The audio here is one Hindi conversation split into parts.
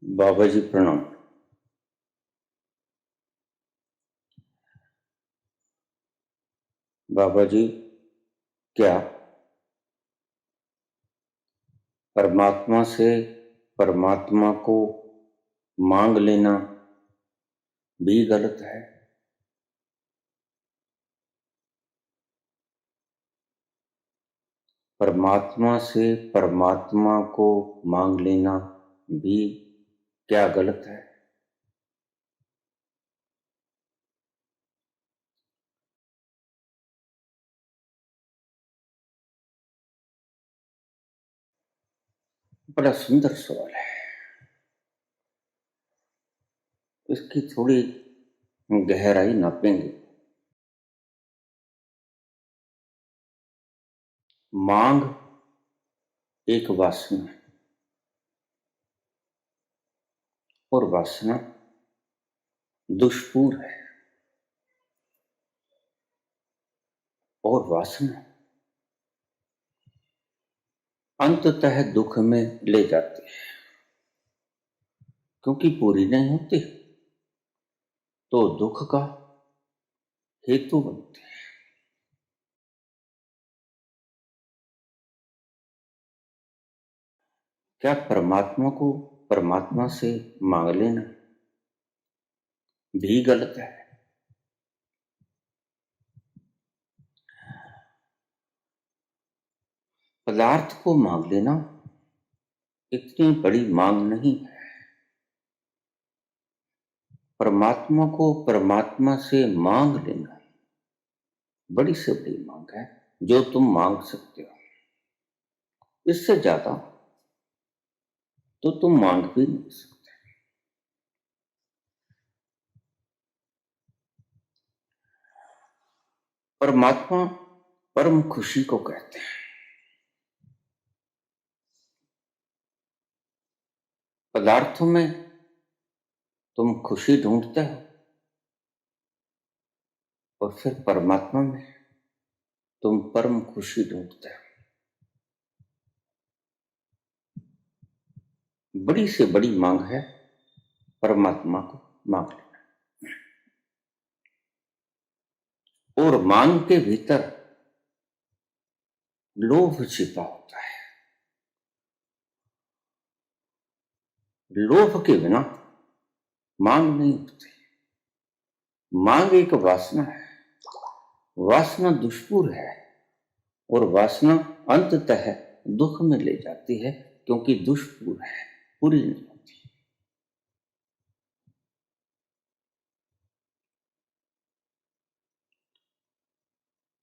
बाबा जी प्रणाम। बाबा जी, क्या परमात्मा से परमात्मा को मांग लेना भी गलत है? परमात्मा से परमात्मा को मांग लेना भी क्या गलत है? बड़ा सुंदर सवाल है। इसकी थोड़ी गहराई नापेंगे। मांग एक वासना है और वासना दुष्पूर है। और वासना अंततः दुख में ले जाती है, क्योंकि पूरी नहीं होती तो दुख का हेतु बनती है। क्या परमात्मा को परमात्मा से मांग लेना भी गलत है? पदार्थ को मांग लेना इतनी बड़ी मांग नहीं है। परमात्मा को परमात्मा से मांग लेना बड़ी से बड़ी मांग है, जो तुम मांग सकते हो। इससे ज्यादा तो तुम मांग भी नहीं सकते। परमात्मा परम खुशी को कहते हैं। पदार्थों में तुम खुशी ढूंढते हो और फिर परमात्मा में तुम परम खुशी ढूंढते हो। बड़ी से बड़ी मांग है परमात्मा को मांग लेना। और मांग के भीतर लोभ छिपा होता है। लोभ के बिना मांग नहीं होती। मांग एक वासना है। वासना दुष्पूर है और वासना अंततः दुख में ले जाती है, क्योंकि दुष्पूर है, पूरी नहीं होती।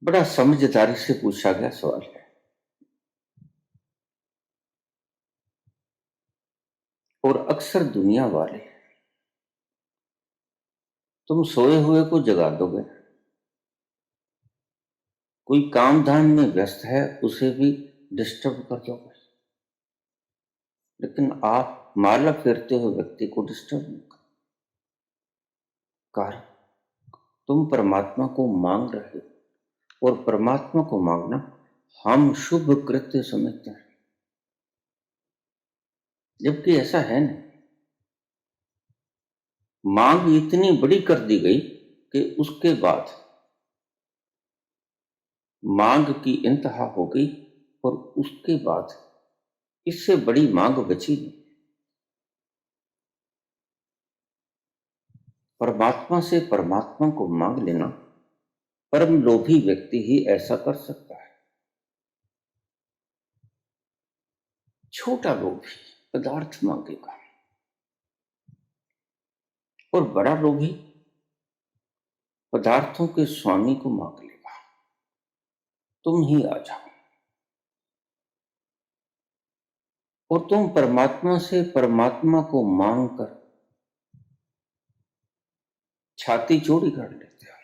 बड़ा समझदारी से पूछा गया सवाल है। और अक्सर दुनिया वाले तुम सोए हुए को जगा दोगे, कोई काम धाम में व्यस्त है उसे भी डिस्टर्ब कर दोगे, लेकिन आप माला फेरते हुए व्यक्ति को डिस्टर्ब नहीं कर। कारण तुम परमात्मा को मांग रहे हो और परमात्मा को मांगना हम शुभ कृत्य समझते हैं, जबकि ऐसा है नहीं। मांग इतनी बड़ी कर दी गई कि उसके बाद मांग की इंतहा हो गई और उसके बाद इससे बड़ी मांग बची नहीं। परमात्मा से परमात्मा को मांग लेना परम लोभी व्यक्ति ही ऐसा कर सकता है। छोटा लोभी पदार्थ मांगेगा और बड़ा लोभी पदार्थों के स्वामी को मांग लेगा। तुम ही आ जाओ और तुम परमात्मा से परमात्मा को मांग कर छाती चौड़ी कर लेते हो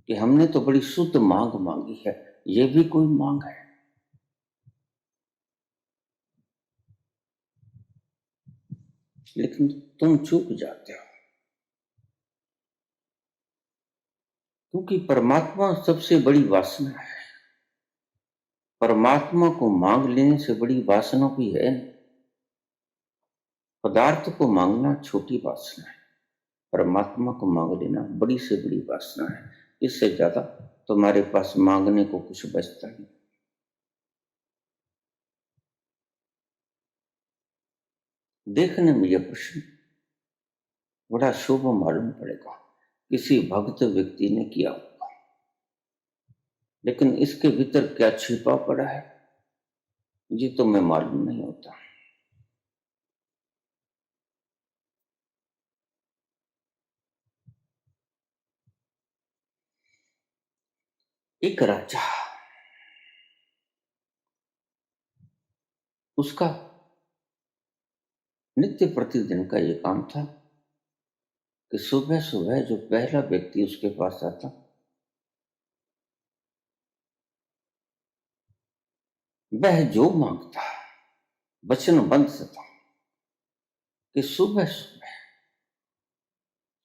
कि हमने तो बड़ी शुद्ध मांग मांगी है, ये भी कोई मांग है? लेकिन तुम चूक जाते हो, क्योंकि परमात्मा सबसे बड़ी वासना है। परमात्मा को मांग लेने से बड़ी वासना कोई है नहीं। पदार्थ को मांगना छोटी वासना है, परमात्मा को मांग लेना बड़ी से बड़ी वासना है। इससे ज्यादा तुम्हारे पास मांगने को कुछ बचता नहीं। देखने में यह प्रश्न बड़ा शुभ मालूम पड़ेगा, किसी भक्त व्यक्ति ने किया होगा, लेकिन इसके भीतर क्या छिपा पड़ा है ये तो मैं मालूम नहीं होता। एक राजा, उसका नित्य प्रतिदिन का ये काम था कि सुबह सुबह जो पहला व्यक्ति उसके पास आता, वह जो मांगता वचनबंध था कि सुबह सुबह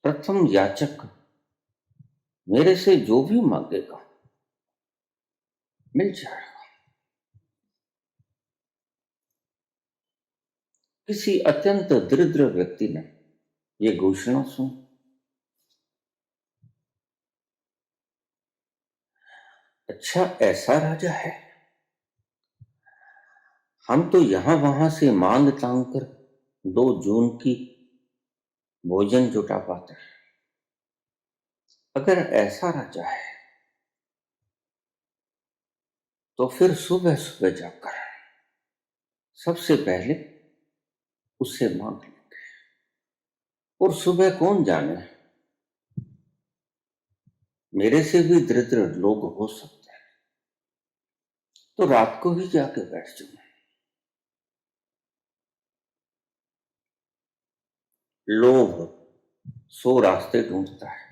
प्रथम याचक मेरे से जो भी मांगेगा मिल जाएगा। किसी अत्यंत दरिद्र व्यक्ति ने यह घोषणा सुनी। अच्छा, ऐसा राजा है? हम तो यहां वहां से मांग तांग कर 2 जून की भोजन जुटा पाते हैं। अगर ऐसा राजा है तो फिर सुबह सुबह जाकर सबसे पहले उससे मांग लेंगे। और सुबह कौन जाने, मेरे से भी दरिद्र लोग हो सकते हैं, तो रात को ही जाके बैठ जाऊं। लोभ 100 रास्ते ढूंढता है।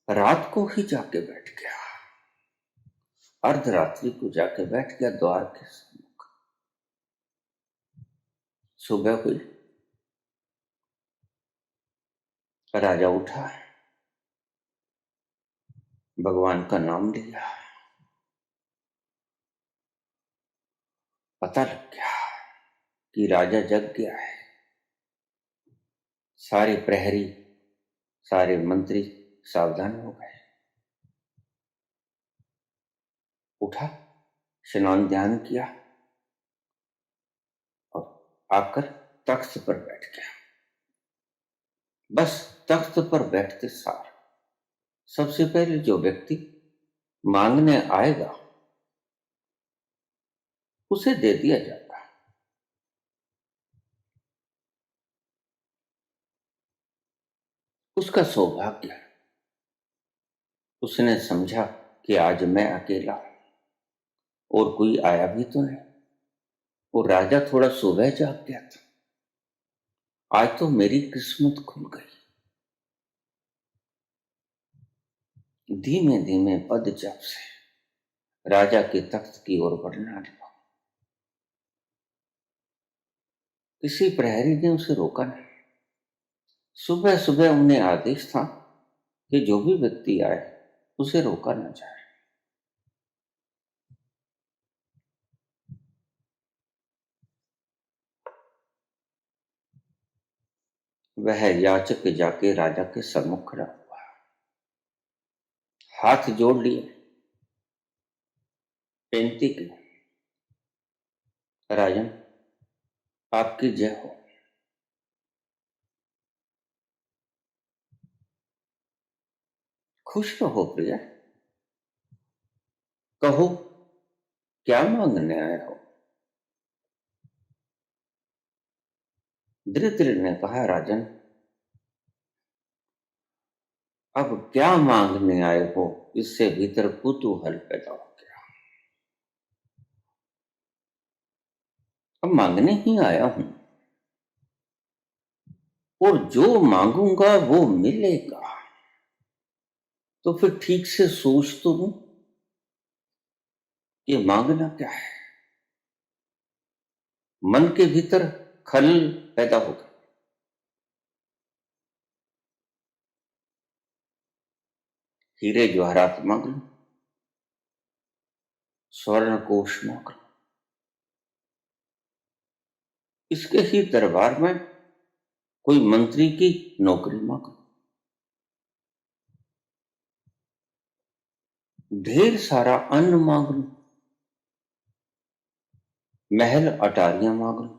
रात को ही जाके बैठ गया, अर्धरात्रि को जाके बैठ गया द्वार के सम्मुख। सुबह हुई, राजा उठा, भगवान का नाम लिया, पता लग गया कि राजा जग गया है। सारे प्रहरी, सारे मंत्री सावधान हो गए। उठा, स्नान ध्यान किया और आकर तख्त पर बैठ गया। बस तख्त पर बैठते सार सबसे पहले जो व्यक्ति मांगने आएगा उसे दे दिया जाता। उसका सौभाग्य, उसने समझा कि आज मैं अकेला हूं और कोई आया भी तो नहीं, और राजा थोड़ा सुबह जाग गया था। आज तो मेरी किस्मत खुल गई। धीमे धीमे पद जप से राजा के तख्त की ओर बढ़ना लगा। किसी प्रहरी ने उसे रोका नहीं। सुबह सुबह उन्हें आदेश था कि जो भी व्यक्ति आए उसे रोका न जाए। वह याचक जाके राजा के सम्मुख खड़ा हुआ, हाथ जोड़ लिए, बेनती की, राजन आपकी जय हो। खुश रहो प्रिय, कहो क्या मांगने आए हो। दरिद्र ने कहा, राजन अब क्या मांगने आए हो, इससे भीतर कुतूहल पैदा हो गया। अब मांगने ही आया हूं, और जो मांगूंगा वो मिलेगा, तो फिर ठीक से सोच तो लूं कि मांगना क्या है। मन के भीतर खलल पैदा होगा। हीरे जवाहरात मांग लूं, स्वर्ण कोष मांग लो, इसके ही दरबार में कोई मंत्री की नौकरी मांग लो, ढेर सारा अन्न मांग लो, महल अटारियां मांग लो।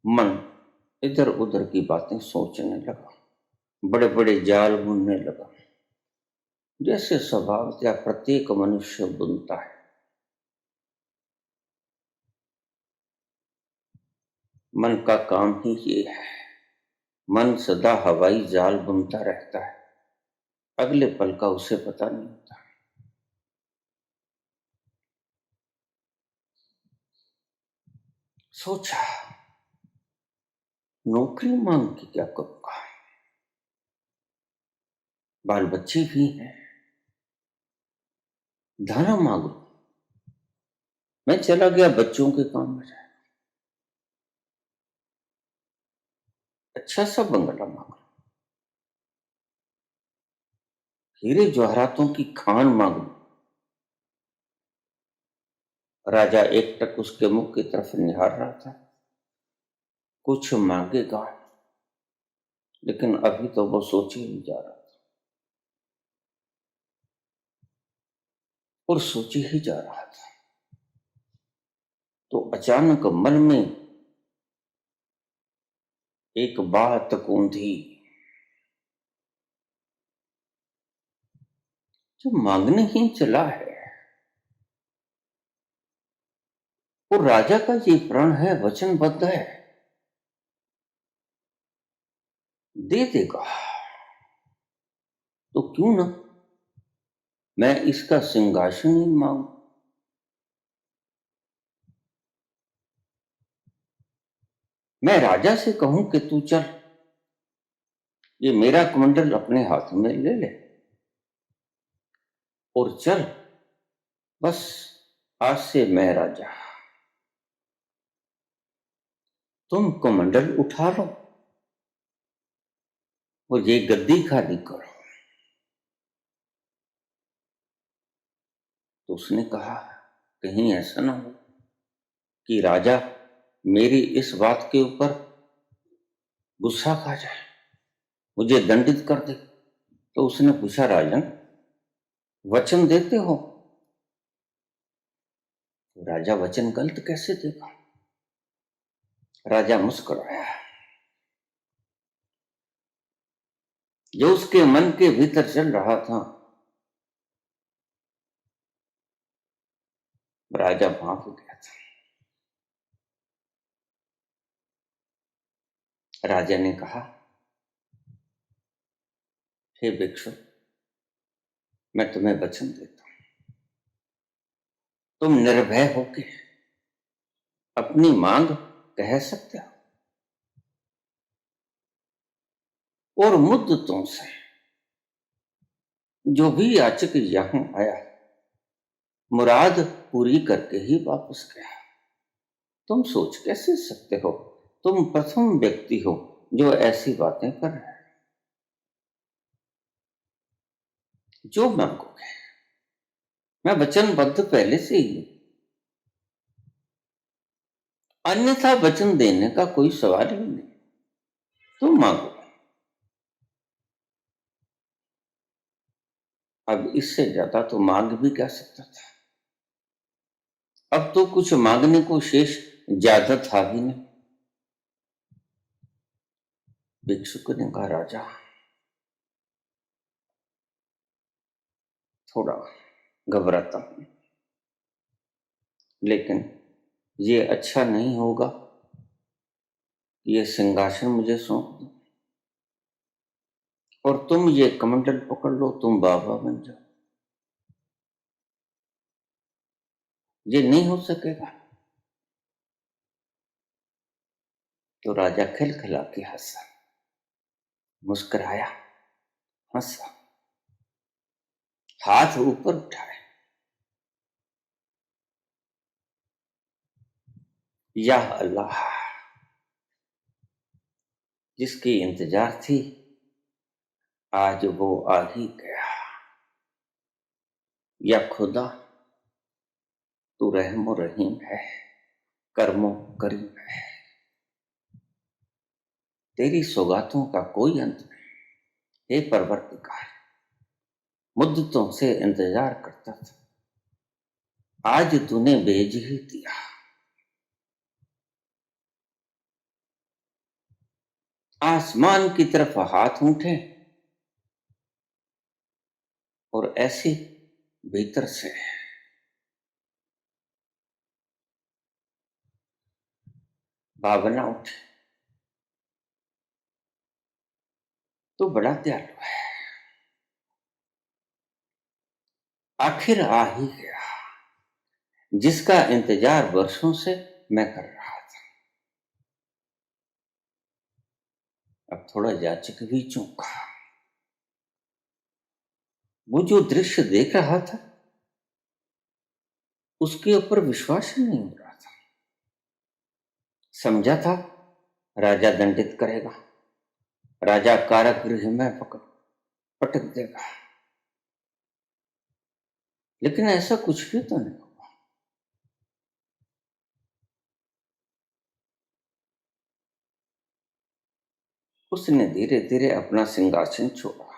मन इधर उधर की बातें सोचने लगा, बड़े बड़े जाल बुनने लगा, जैसे स्वभावतः प्रत्येक मनुष्य बुनता है। मन का काम ही ये है, मन सदा हवाई जाल बुनता रहता है, अगले पल का उसे पता नहीं होता। सोचा, नौकरी मांग के क्या करूंगा, बाल बच्चे भी हैं, धन मांगू, मैं चला गया बच्चों के काम में जाए, अच्छा सा बंगला मांगू, हीरे जवाहरातों की खान मांगू। राजा एकटक उसके मुख की तरफ निहार रहा था, कुछ मांगेगा, लेकिन अभी तो वो सोचे ही जा रहा था और सोचे ही जा रहा था, तो अचानक मन में एक बात कूंधी, जो मांगने ही चला है, और राजा का ये प्रण है, वचनबद्ध है, दे देगा, तो क्यों ना मैं इसका सिंहासन ही मांगू। मैं राजा से कहूं कि तू चल, ये मेरा कमंडल अपने हाथ में ले ले और चल, बस आज से मैं राजा, तुम कमंडल उठा लो और ये गद्दी खाली करो। तो उसने कहा, कहीं ऐसा ना हो कि राजा मेरी इस बात के ऊपर गुस्सा खा जाए, मुझे दंडित कर दे। तो उसने पूछा, राजन वचन देते हो? तो राजा वचन गलत कैसे देगा? राजा मुस्कुराया, जो उसके मन के भीतर चल रहा था, राजा भाप गया था। राजा ने कहा, हे भिक्षु, मैं तुम्हें वचन देता हूं, तुम निर्भय होके अपनी मांग कह सकते हो, और मुद्दतों से जो भी याचक यहां आया मुराद पूरी करके ही वापस गया। तुम सोच कैसे सकते हो, तुम प्रथम व्यक्ति हो जो ऐसी बातें कर रहे हैं। जो मांगोगे, मैं वचनबद्ध पहले से ही हूं, अन्यथा वचन देने का कोई सवाल ही नहीं। तुम मांगो। अब इससे ज्यादा तो मांग भी क्या सकता था, अब तो कुछ मांगने को शेष ज्यादा था भी नहीं। भिक्षुक ने कहा, राजा थोड़ा घबराता हूं, लेकिन ये अच्छा नहीं होगा, ये सिंहासन मुझे सौंप दो और तुम ये कमंडल पकड़ लो, तुम बाबा बन जाओ। ये नहीं हो सकेगा। तो राजा खिलखिला के हंसा, मुस्कुराया, हंसा, हाथ ऊपर उठाए, या अल्लाह, जिसकी इंतजार थी आज वो आ ही गया। या खुदा तू रहमो रहीम है, कर्मो करीम है, तेरी सौगातों का कोई अंत नहीं। हे परवरदिगार, मुद्दतों से इंतजार करता था, आज तूने भेज ही दिया। आसमान की तरफ हाथ उठे और ऐसे भीतर से भावना उठी, तो बड़ा दयालु है, आखिर आ ही गया, जिसका इंतजार वर्षों से मैं कर रहा था। अब थोड़ा याचक भी चूका। वो जो दृश्य देख रहा था उसके ऊपर विश्वास ही नहीं हो रहा था। समझा था राजा दंडित करेगा, राजा कारागृह में पटक देगा, लेकिन ऐसा कुछ भी तो नहीं हुआ। उसने धीरे धीरे अपना सिंहासन छोड़ा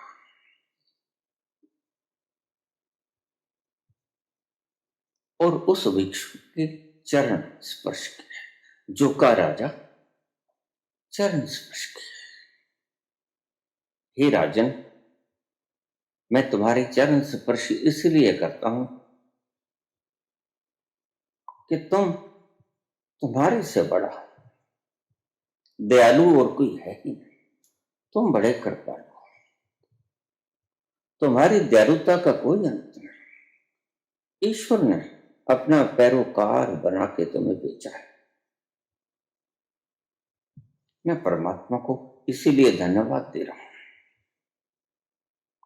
और उस भिक्षु के चरण स्पर्श किए, जो का राजा चरण स्पर्श किए। हे राजन, मैं तुम्हारे चरण स्पर्श इसलिए करता हूं कि तुम्हारे से बड़ा दयालु और कोई है ही नहीं। तुम बड़े कृपालु हो, तुम्हारी दयालुता का कोई अंत नहीं। ईश्वर ने अपना पैरोकार बना के तुम्हें भेजा है। मैं परमात्मा को इसीलिए धन्यवाद दे रहा हूं।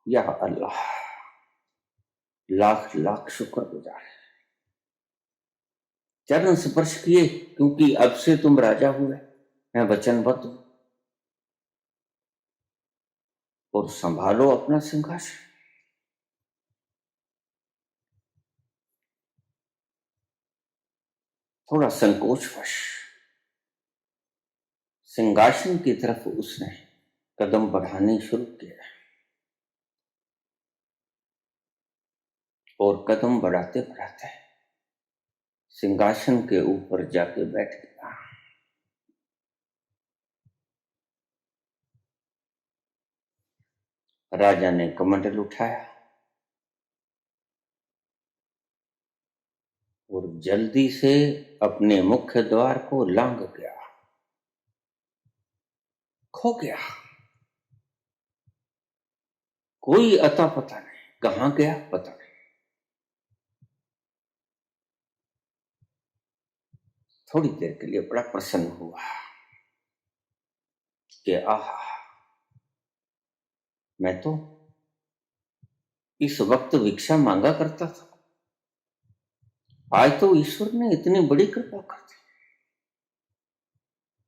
या अल्लाह, लाख लाख शुक्रगुजार है। चरण स्पर्श किए क्योंकि अब से तुम राजा हुए, मैं वचनबद्ध हूं, और संभालो अपना सिंहासन। थोड़ा संकोचवश सिंहासन की तरफ उसने कदम बढ़ाने शुरू किया और कदम बढ़ाते बढ़ाते सिंहासन के ऊपर जाके बैठ गया। राजा ने कमंडल उठाया और जल्दी से अपने मुख्य द्वार को लांघ गया, खो गया। कोई अता पता नहीं, कहां गया पता नहीं। थोड़ी देर के लिए बड़ा प्रसन्न हुआ कि आहा, मैं तो इस वक्त भिक्षा मांगा करता था, आज तो ईश्वर ने इतनी बड़ी कृपा कर दी।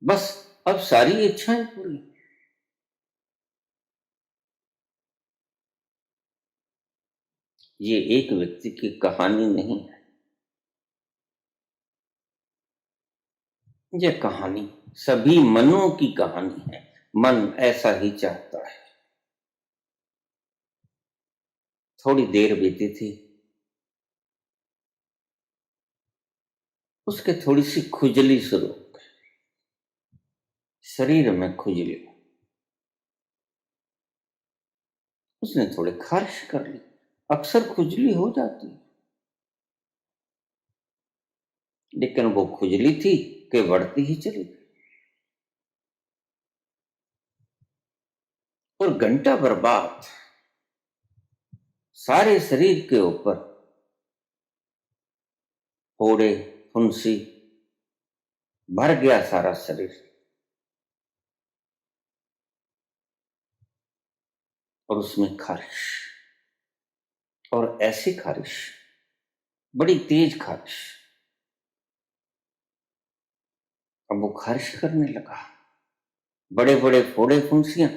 बस अब सारी इच्छाएं पूरी। ये एक व्यक्ति की कहानी नहीं है, ये कहानी सभी मनों की कहानी है। मन ऐसा ही चाहता है। थोड़ी देर बीती थी, उसके थोड़ी सी खुजली शुरू हो गई, शरीर में खुजली। उसने थोड़ी खारिश कर ली, अक्सर खुजली हो जाती है, लेकिन वो खुजली थी कि बढ़ती ही चली गई। और घंटा भर बाद सारे शरीर के ऊपर फोड़े, फुंसी, भर गया सारा शरीर। और उसमें खारिश, और ऐसी खारिश, बड़ी तेज खारिश। अब वो खारिश करने लगा, बड़े बड़े फोड़े, फुंसियां।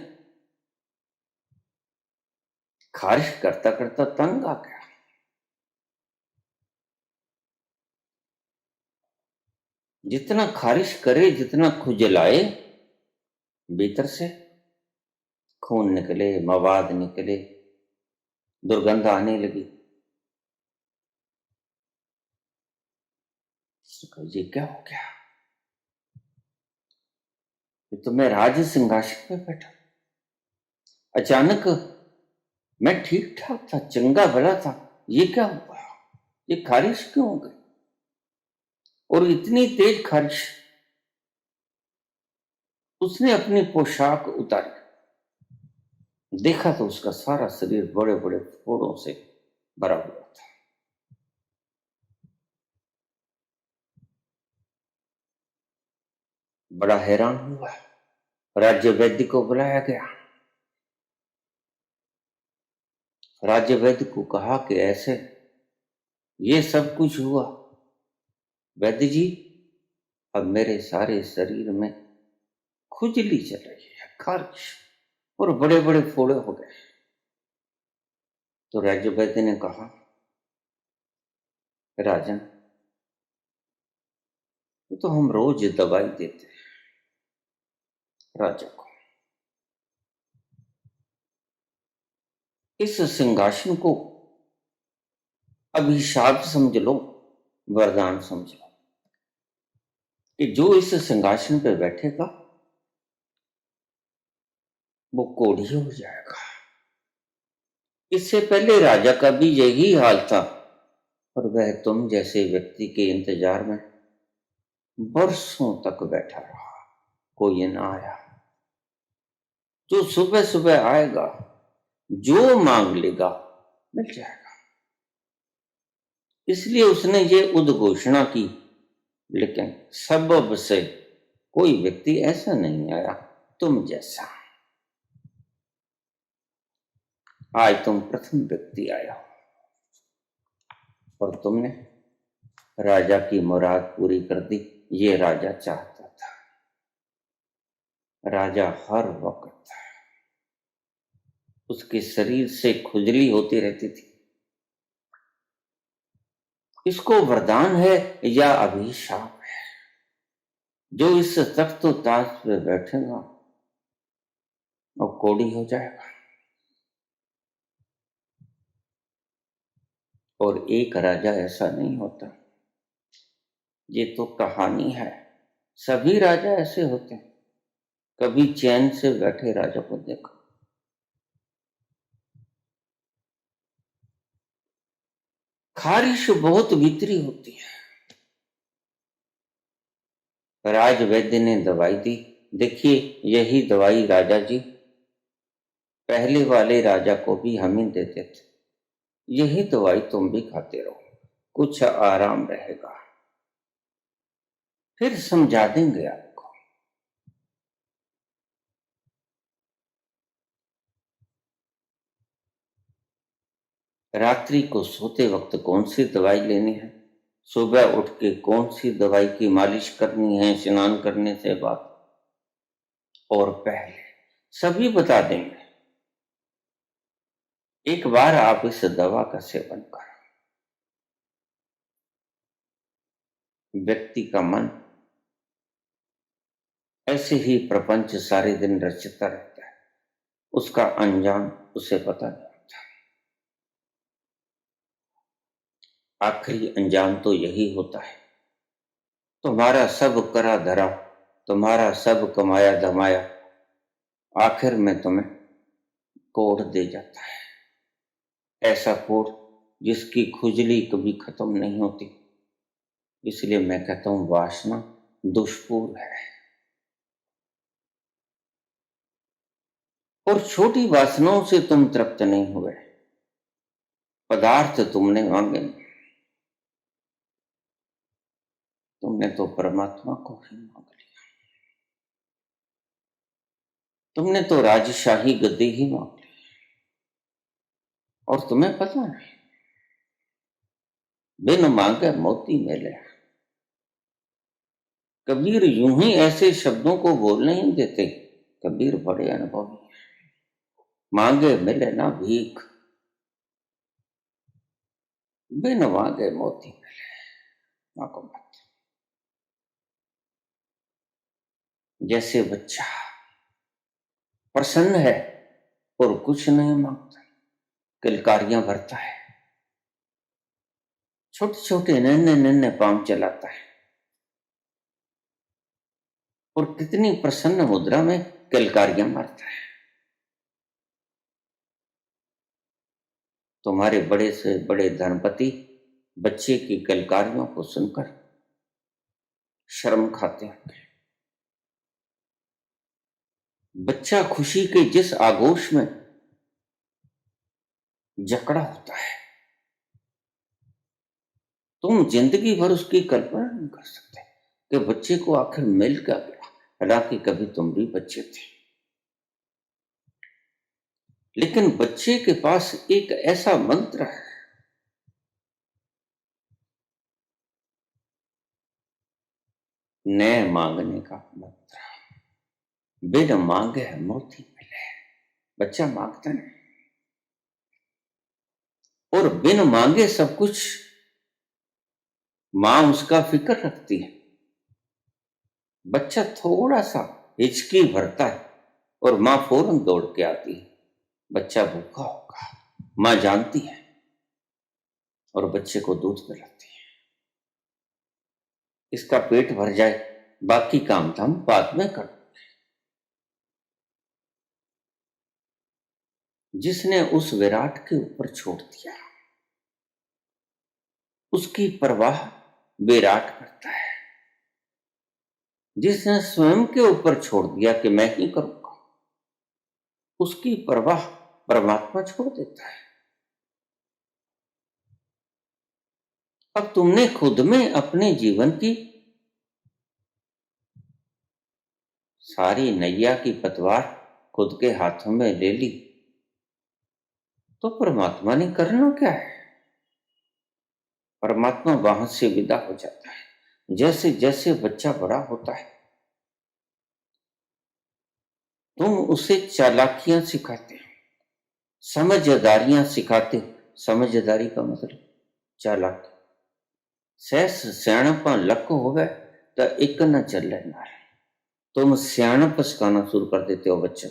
खारिश करता करता तंग आ गया, जितना खारिश करे, जितना खुजलाए, भीतर से खून निकले, मवाद निकले, दुर्गंध आने लगी। ये क्या हो गया? ये तो मैं राज सिंहासन पे बैठा, अचानक मैं ठीक ठाक था, चंगा भला था, ये क्या हुआ? ये खारिश क्यों हो गई? और इतनी तेज खारिश। उसने अपनी पोशाक उतारी, देखा तो उसका सारा शरीर बड़े बड़े फोड़ों से भरा हुआ था। बड़ा हैरान हुआ। राज्य वैद्य को बुलाया गया। राज्य वैद्य को कहा कि ऐसे ये सब कुछ हुआ। वैद्य जी, अब मेरे सारे शरीर में खुजली चल रही है, खारिश, और बड़े बड़े फोड़े हो गए। तो राज्य वैद्य ने कहा, राजन, ये तो हम रोज दवाई देते हैं राजा को। इस सिंहासन को अभिशाप समझ लो, वरदान समझ लो, कि जो इस सिंहासन पे बैठेगा वो कोढ़ी हो जाएगा। इससे पहले राजा का भी यही हाल था, और वह तुम जैसे व्यक्ति के इंतजार में बरसों तक बैठा रहा, कोई ना आया। जो सुबह सुबह आएगा, जो मांग लेगा, मिल जाएगा। इसलिए उसने ये उद्घोषणा की, लेकिन सबब से कोई व्यक्ति ऐसा नहीं आया तुम जैसा। आज तुम प्रथम व्यक्ति आया हो, और तुमने राजा की मुराद पूरी कर दी। ये राजा चाहता था। राजा हर वक्त उसके शरीर से खुजली होती रहती थी। इसको वरदान है या अभिशाप है? जो इस तख्त ताज पे बैठेगा वो कोढ़ी हो जाएगा। और एक राजा ऐसा नहीं होता, ये तो कहानी है। सभी राजा ऐसे होते हैं। कभी चैन से बैठे राजा को देखो। खारिश बहुत भीतरी होती है। राज वैद्य ने दवाई दी। देखिए, यही दवाई राजा जी पहले वाले राजा को भी हम ही देते थे। यही दवाई तुम भी खाते रहो, कुछ आराम रहेगा, फिर समझा देंगे आपको। रात्रि को सोते वक्त कौन सी दवाई लेनी है, सुबह उठ के कौन सी दवाई की मालिश करनी है स्नान करने से बाद, और पहले सभी बता देंगे। एक बार आप इस दवा का सेवन करो, व्यक्ति का मन ऐसे ही प्रपंच सारे दिन रचता रहता है, उसका अंजाम उसे पता नहीं होता। आखिरी अंजाम तो यही होता है, तुम्हारा सब करा धरा, तुम्हारा सब कमाया धमाया, आखिर में तुम्हें कोढ़ दे जाता है। ऐसा कोढ़ जिसकी खुजली कभी खत्म नहीं होती। इसलिए मैं कहता हूं, वासना दुष्पूर है। और छोटी वासनाओं से तुम तृप्त नहीं हुए। पदार्थ तुमने मांगे, तुमने तो परमात्मा को ही मांग लिया। तुमने तो राजशाही गद्दी ही मांग ली। और तुम्हें पता है, बिन मांगे मोती मिले। कबीर यूं ही ऐसे शब्दों को बोलने ही देते। कबीर बड़े अनुभवी, मांगे मिले ना भीख, बिन मांगे मोती मिले। मांगो मत। जैसे बच्चा प्रसन्न है और कुछ नहीं मांगता, किलकारियां भरता है, छोटे छोटे नन्हे नन्हे पांव चलाता है और कितनी प्रसन्न मुद्रा में किलकारियां मारता है। तुम्हारे बड़े से बड़े धनपति बच्चे की किलकारियों को सुनकर शर्म खाते हैं। बच्चा खुशी के जिस आगोश में जकड़ा होता है, तुम जिंदगी भर उसकी कल्पना नहीं कर सकते कि बच्चे को आखिर मिल क्या गया। हालांकि कभी तुम भी बच्चे थे, लेकिन बच्चे के पास एक ऐसा मंत्र है, न मांगने का मंत्र। बिन मांगे मोती मिले। बच्चा मांगता नहीं, और बिन मांगे सब कुछ मां उसका फिक्र रखती है। बच्चा थोड़ा सा हिचकी भरता है और मां फौरन दौड़ के आती है। बच्चा भूखा होगा, मां जानती है और बच्चे को दूध पिलाती है। इसका पेट भर जाए, बाकी काम धाम बाद में कर। जिसने उस विराट के ऊपर छोड़ दिया, उसकी परवाह विराट करता है। जिसने स्वयं के ऊपर छोड़ दिया कि मैं ही करूंगा, उसकी परवाह परमात्मा छोड़ देता है। अब तुमने खुद में अपने जीवन की सारी नैया की पतवार खुद के हाथों में ले ली, तो परमात्मा ने करना क्या है? परमात्मा वहां से विदा हो जाता है। जैसे जैसे बच्चा बड़ा होता है, तुम उसे चालाकियां सिखाते हो, समझदारियां सिखाते हो। समझदारी का मतलब चालाकी। सहस सियाणपा लक होवे तो एक न चले नार। तुम सियाणप सिखाना शुरू कर देते हो बच्चे,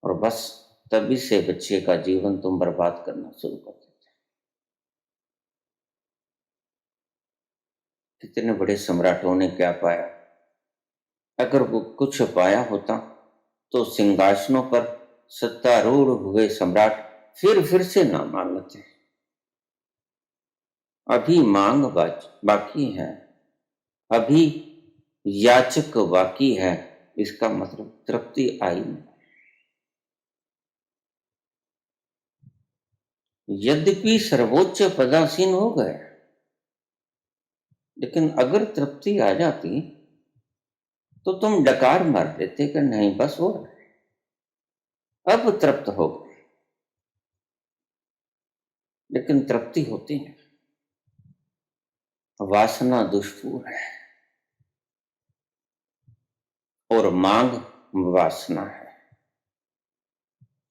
और बस तभी से बच्चे का जीवन तुम बर्बाद करना शुरू कर देते हो। कितने बड़े सम्राटों ने क्या पाया? अगर वो कुछ पाया होता तो सिंहासनों पर सत्तारूढ़ हुए सम्राट फिर से ना मांगते। अभी मांग बाकी है, अभी याचक बाकी है। इसका मतलब तृप्ति आई नहीं। यद्यपि सर्वोच्च पदासीन हो गए, लेकिन अगर तृप्ति आ जाती तो तुम डकार मार देते कि नहीं बस हो रहा है, अब तृप्त हो गए। लेकिन तृप्ति होती नहीं। वासना दुष्पूर है और मांग वासना है।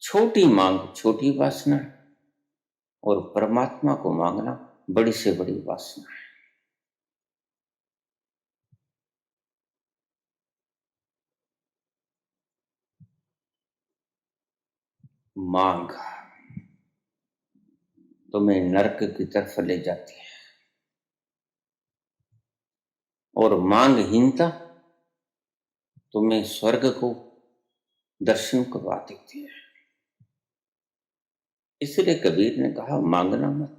छोटी मांग छोटी वासना है, और परमात्मा को मांगना बड़ी से बड़ी वासना है। मांग तुम्हें नरक की तरफ ले जाती है, और मांगहीनता तुम्हें स्वर्ग को दर्शन करवा देती है। इसलिए कबीर ने कहा मांगना मत।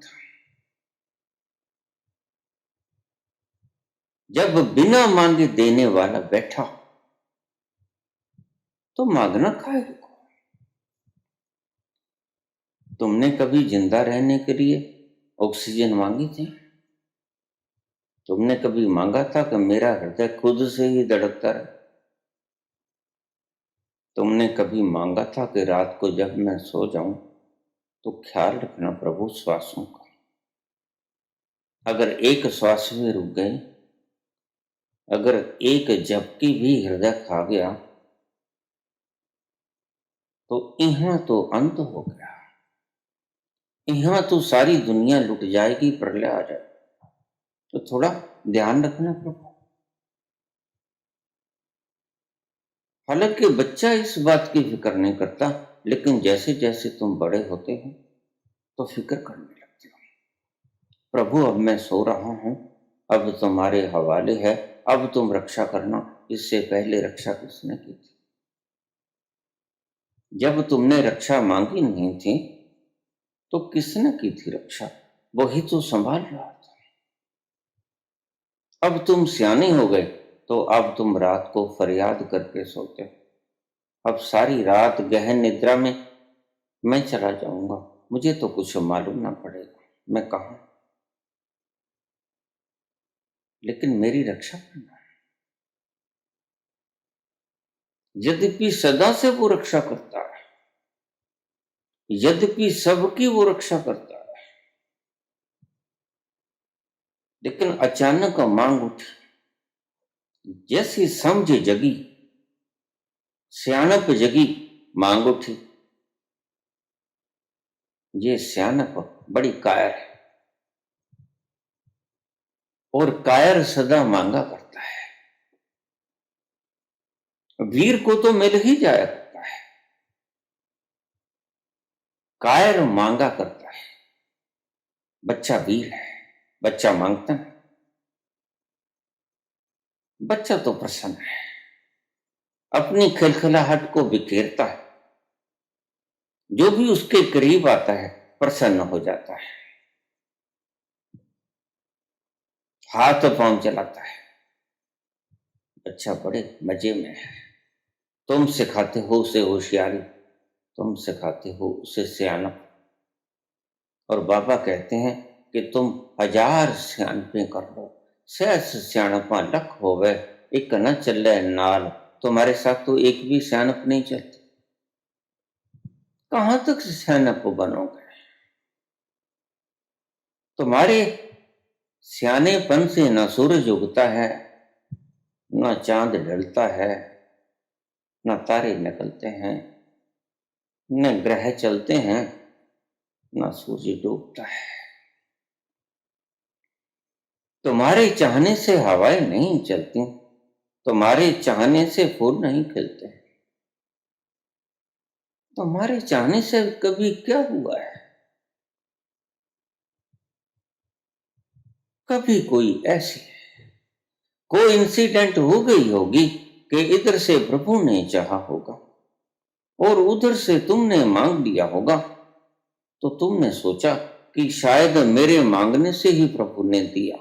जब बिना मांगे देने वाला बैठा तो मांगना काहे को? तुमने कभी जिंदा रहने के लिए ऑक्सीजन मांगी थी? तुमने कभी मांगा था कि मेरा हृदय खुद से ही धड़कता रहे? तुमने कभी मांगा था कि रात को जब मैं सो जाऊं तो ख्याल रखना प्रभु श्वासों का, अगर एक श्वास भी रुक गई, अगर एक झपकी भी हृदय खा गया तो यहाँ तो अंत हो गया। यहाँ तो सारी दुनिया लुट जाएगी, प्रलय आ जाए। तो थोड़ा ध्यान रखना प्रभु। हालांकि बच्चा इस बात की फिक्र नहीं करता, लेकिन जैसे जैसे तुम बड़े होते हो तो फिक्र करने लगते हो। प्रभु, अब मैं सो रहा हूं, अब तुम्हारे हवाले है, अब तुम रक्षा करना। इससे पहले रक्षा किसने की थी? जब तुमने रक्षा मांगी नहीं थी तो किसने की थी रक्षा? वही तो संभाल रहा था। अब तुम सियाने हो गए तो अब तुम रात को फरियाद करके सोते हो। अब सारी रात गहन निद्रा में मैं चला जाऊंगा, मुझे तो कुछ मालूम ना पड़ेगा मैं कहा, लेकिन मेरी रक्षा करना। यद्यपि सदा से वो रक्षा करता है, यद्यपि सबकी वो रक्षा करता है, लेकिन अचानक मांग उठी, जैसी समझ जगी, सियाणप जगी, मांग उठी। ये सियाणप बड़ी कायर है, और कायर सदा मांगा करता है। वीर को तो मिल ही जाया करता है, कायर मांगा करता है। बच्चा वीर है, बच्चा मांगता है, बच्चा तो प्रसन्न है, अपनी खिलखिलाहट को बिखेरता है, जो भी उसके करीब आता है प्रसन्न हो जाता है, हाथ पांव चलाता है। बच्चा बड़े मजे में है। तुम सिखाते हो उसे होशियारी, तुम सिखाते हो उसे सियानप, और बाबा कहते हैं कि तुम 1000 सियानपे कर लो, सहस सियाणपा लख होवे, एक न चले नाल। तुम्हारे साथ तो एक भी सियानप नहीं चलती, कहां तक सियानप बनोगे? तुम्हारे सियानेपन से न सूरज उगता है, न चांद ढलता है, न तारे निकलते हैं, न ग्रह चलते हैं, न सूर्य डूबता है। तुम्हारे चाहने से हवाएं नहीं चलती, तुम्हारे चाहने से फूल नहीं खिलते, तुम्हारे चाहने से कभी क्या हुआ है? कभी कोई ऐसी कोई इंसिडेंट हो गई होगी कि इधर से प्रभु ने चाहा होगा और उधर से तुमने मांग लिया होगा, तो तुमने सोचा कि शायद मेरे मांगने से ही प्रभु ने दिया।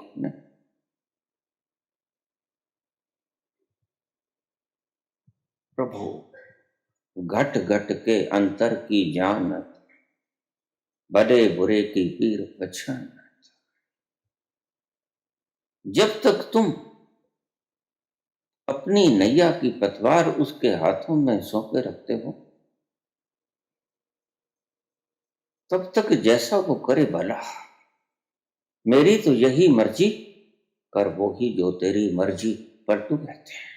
प्रभु घट घट के अंतर की जानत, बड़े बुरे की पीर पहचान। जब तक तुम अपनी नैया की पतवार उसके हाथों में सौंपे रखते हो, तब तक जैसा वो करे भला, मेरी तो यही मर्जी, कर वो ही जो तेरी मर्जी, पर तू कहते हैं।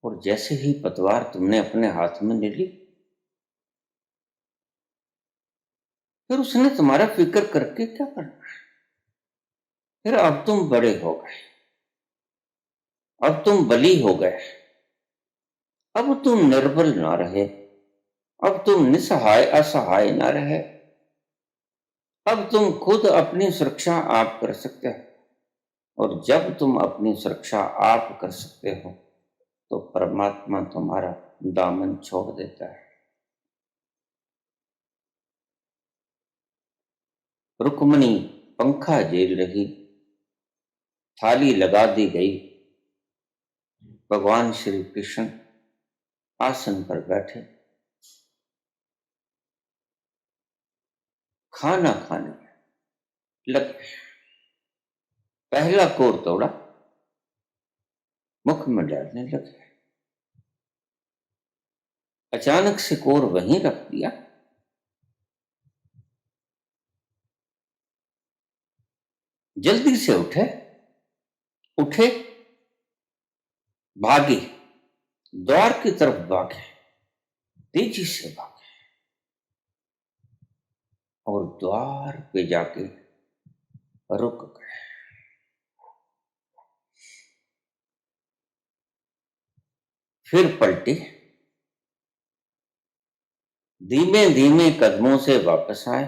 और जैसे ही पतवार तुमने अपने हाथ में ले ली, फिर उसने तुम्हारा फिक्र करके क्या करना है? फिर अब तुम बड़े हो गए, अब तुम बली हो गए, अब तुम निर्बल ना रहे, अब तुम निसहाय असहाय ना रहे, अब तुम खुद अपनी सुरक्षा आप कर सकते हो। और जब तुम अपनी सुरक्षा आप कर सकते हो तो परमात्मा तुम्हारा दामन छोड़ देता है। रुक्मणी पंखा झेल रही, थाली लगा दी गई, भगवान श्री कृष्ण आसन पर बैठे, खाना खाने लगे। पहला कोर तोड़ा, मुख में डालने लगे। अचानक से कोर वहीं रख दिया। जल्दी से उठे, उठे, भागे, द्वार की तरफ भागे, तेजी से भागे, और द्वार पे जाके रुक गए। फिर पलटी, धीमे धीमे कदमों से वापस आए,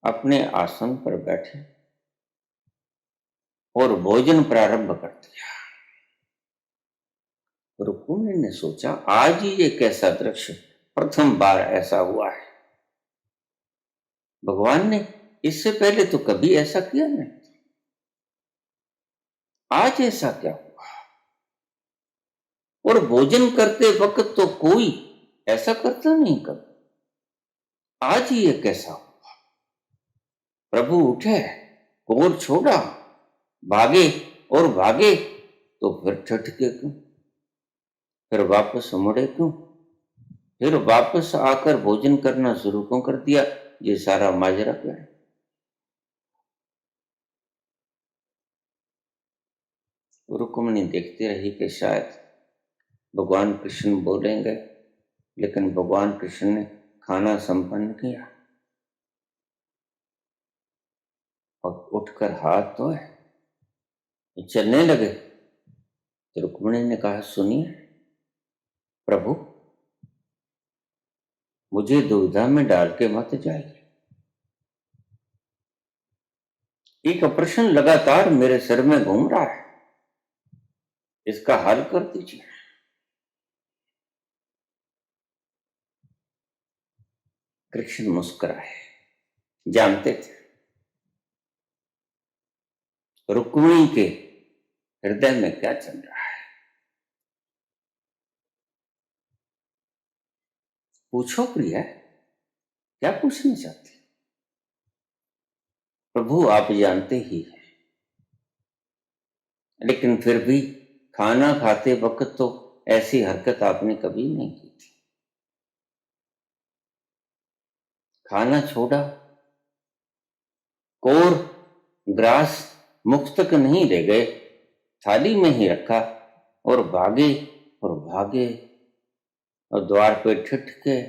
अपने आसन पर बैठे और भोजन प्रारंभ कर दिया। रुक्मिणी ने सोचा, आज ही एक ऐसा दृश्य, प्रथम बार ऐसा हुआ है। भगवान ने इससे पहले तो कभी ऐसा किया नहीं, आज ऐसा क्या हुआ? और भोजन करते वक्त तो कोई ऐसा करता नहीं कभी, आज ही ये कैसा हुआ? प्रभु उठे, कोर छोड़ा, भागे और भागे तो फिर ठटके क्यों? फिर वापस मुड़े क्यों? फिर वापस आकर भोजन करना शुरू क्यों कर दिया? ये सारा माजरा क्या है? रुक्मिणी देखती रही कि शायद भगवान कृष्ण बोलेंगे, लेकिन भगवान कृष्ण ने खाना संपन्न किया और उठकर हाथ धोए, चलने लगे। तो रुक्मिणी ने कहा, सुनिए प्रभु, मुझे दुविधा में डाल के मत जाइए। एक प्रश्न लगातार मेरे सिर में घूम रहा है, इसका हल कर दीजिए। कृष्ण मुस्कुराए, जानते थे रुक्मिणी के हृदय में क्या चल रहा है। पूछो प्रिया, क्या पूछना चाहती? प्रभु आप जानते ही हैं, लेकिन फिर भी खाना खाते वक्त तो ऐसी हरकत आपने कभी नहीं की थी। खाना छोड़ा, कोर ग्रास मुख तक नहीं ले गए, थाली में ही रखा और भागे और भागे और द्वार पे ठिठके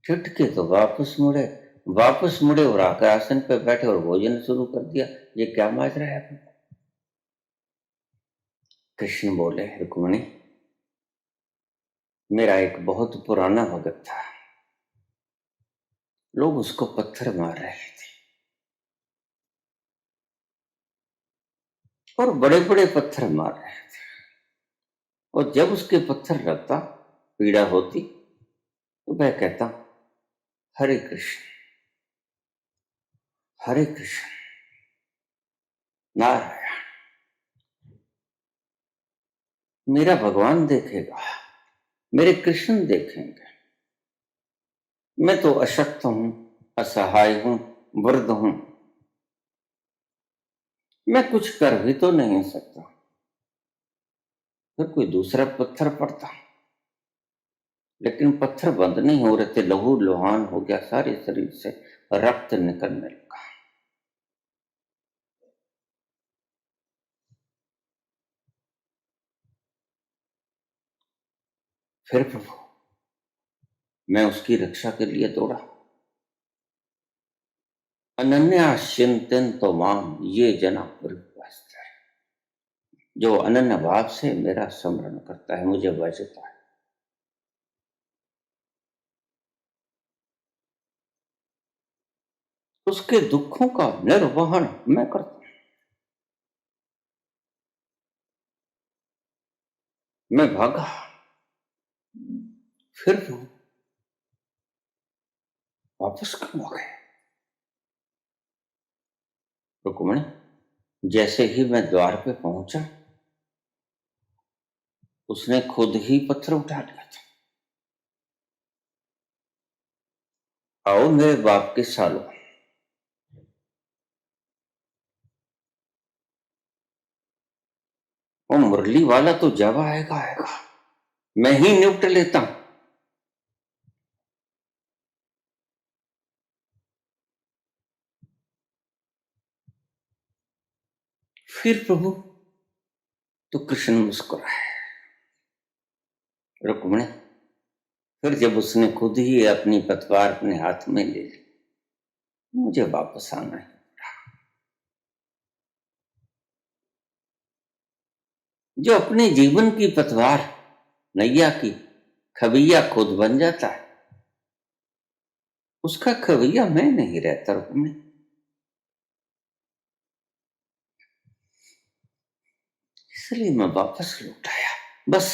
ठिठके तो वापस मुड़े और आकर आसन पे बैठे और भोजन शुरू कर दिया। ये क्या माजरा है अपने? कृष्ण बोले, रुक्मिणी, मेरा एक बहुत पुराना भगत था, लोग उसको पत्थर मार रहे थे और बड़े बड़े पत्थर मार रहे थे, और जब उसके पत्थर लगता, पीड़ा होती, तो वह कहता, हरे कृष्ण हरे कृष्ण, नारायण। मेरा भगवान देखेगा, मेरे कृष्ण देखेंगे। मैं तो अशक्त हूं, असहाय हूं, वृद्ध हूं, मैं कुछ कर भी तो नहीं सकता। फिर कोई दूसरा पत्थर पड़ता, लेकिन पत्थर बंद नहीं हो रहे थे, लहू लुहान हो गया, सारे शरीर से रक्त निकलने लगा। फिर प्रभु, मैं उसकी रक्षा के लिए दौड़ा। अनन्या चिंतन माम ये जना परिवास्त है, जो अनन्य भाव से मेरा स्मरण करता है, मुझे बचता है। उसके दुखों का निर्वहन मैं करता हूं। मैं भागा, फिर प्रभु वापस क्यों आ गए? रुक्मिणी, जैसे ही मैं द्वार पे पहुंचा, उसने खुद ही पत्थर उठा लिया था। आओ मेरे बाप के सालों, वो मुरली वाला तो जब आएगा मैं ही निपट लेता हूं। फिर प्रभु तो कृष्ण मुस्कुराए। रुक्मिणी, फिर जब उसने खुद ही अपनी पतवार अपने हाथ में ले ली, मुझे वापस आना है। जो अपने जीवन की पतवार नैया की खवैया खुद बन जाता है, उसका खवैया मैं नहीं रहता रूप में। इसलिए मैं वापस लौट आया, बस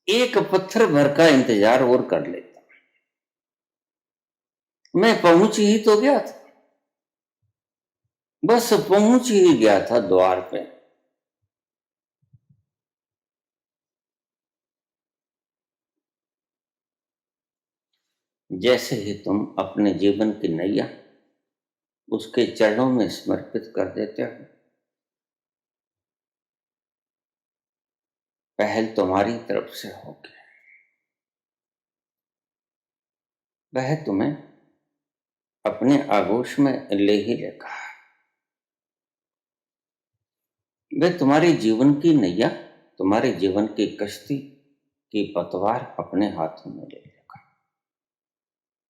एक पत्थर भर का इंतजार और कर लेता। मैं पहुंच ही तो गया था, बस पहुंच ही गया था द्वार पे। जैसे ही तुम अपने जीवन की नैया उसके चरणों में समर्पित कर देते हो, पहल तुम्हारी तरफ से होगी। वह तुम्हें अपने आगोश में ले ही लेगा। वह तुम्हारे जीवन की नैया, तुम्हारे जीवन की कश्ती की पतवार अपने हाथों में ले लेगा।